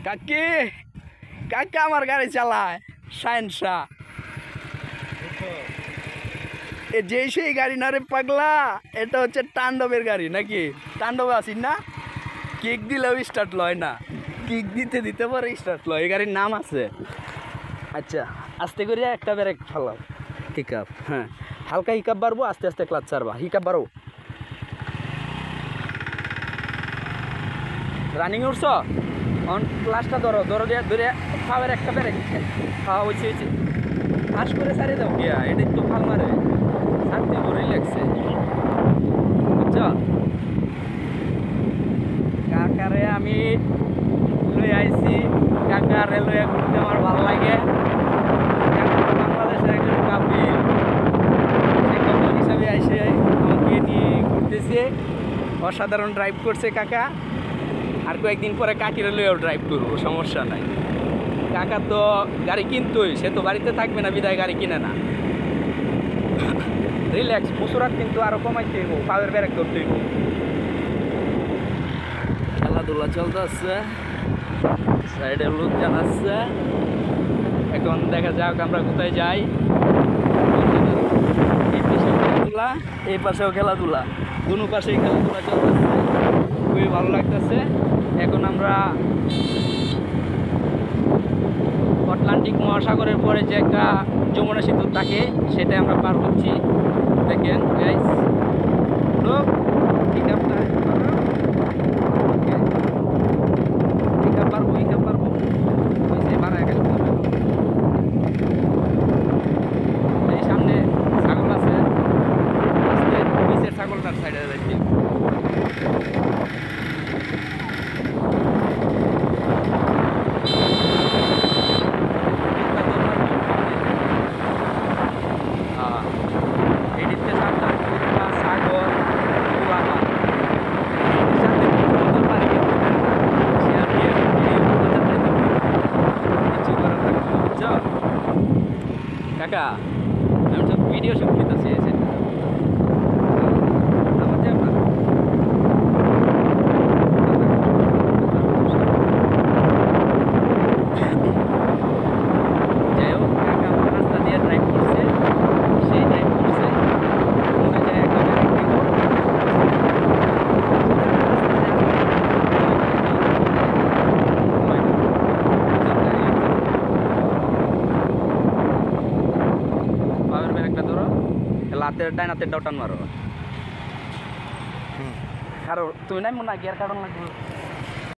কাকি কাকা আমার গাড়ি চালায় সায়েন্সা এ যে সেই গাড়ি না রে পাগলা, এটা হচ্ছে তাণ্ডবের গাড়ি নাকি? তাণ্ডবে আসিস না, কিক দিলেও স্টার্ট লয় না, কিক দিতে দিতে পরে স্টার্ট লয়। এই গাড়ির নাম আছে। আচ্ছা আস্তে করে একটা ব্রেক ফেলাও, হিকাপ, হ্যাঁ হালকা হিকাপ বাড়বো, আস্তে আস্তে ক্লাচ ছাড়বা, হিকাপ বাড়ো। রানিং উঠছ অন ক্লাসটা ধরো, ধরো দিয়ে ধরে পাওয়ার একটা ব্রেক খাওয়া হয়েছে হয়েছে ফাঁস করে ছাড়িয়ে দাও গিয়া, এটা একটু ফাল মারে ছাড়তে ভরেই লাগছে বুঝছ। কাকারে আমি লই আইছি, কাকারে লইয়া ঘুরতে আমার ভালো লাগে। বাংলাদেশের একজন কাপিল, সেই কাপিল হিসাবে এসে আমাকে নিয়ে ঘুরতেছে, অসাধারণ ড্রাইভ করছে কাকা। আর কয়েকদিন পরে কাকিরে লইয়াও ড্রাইভ করবো, সমস্যা নাই। কাকা তো গাড়ি কিনতোই, সে তো বাড়িতে থাকবে না, বিদায় গাড়ি কিনে না। রিল্যাক্স, মুসুরাত কিন্তু আরো কমাইতে হইব, পাওয়ার ব্রেক ধরতে হইব। খেলাধুলা চলতেছে, সাইডে লোক জানাচ্ছে। এখন দেখা যাক আমরা কোথায় যাই। এই পাশেও খেলাধুলা, এই পাশেও খেলাধুলা, দুনো পাশেই খেলাধুলা চলতেছে, খুবই ভালো লাগতেছে। এখন আমরা আটলান্টিক মহাসাগরের পরে যে একটা যমুনা সেতু থাকে, সেটা আমরা পার হচ্ছি। দেখেন গাইস, লোক হিকাপটা হিকাপ পারবো, হিকাপ পারবো, বাড়ায় গেল। এই সামনে ছাগল আছে, নিচের ছাগলটার সাইডে যাচ্ছি। কাকা আমি তো ভিডিও শুট করতেছি, যাই হোক কাকা আমার রাস্তা দিয়ে ড্রাইভ করছে, সেই ড্রাইভ করছে মনে যায় একটা লাতের ডাইনাতের ডাউটান মারো। কারো তুমি নাই মনে গিয়ার কারণ লাগবে।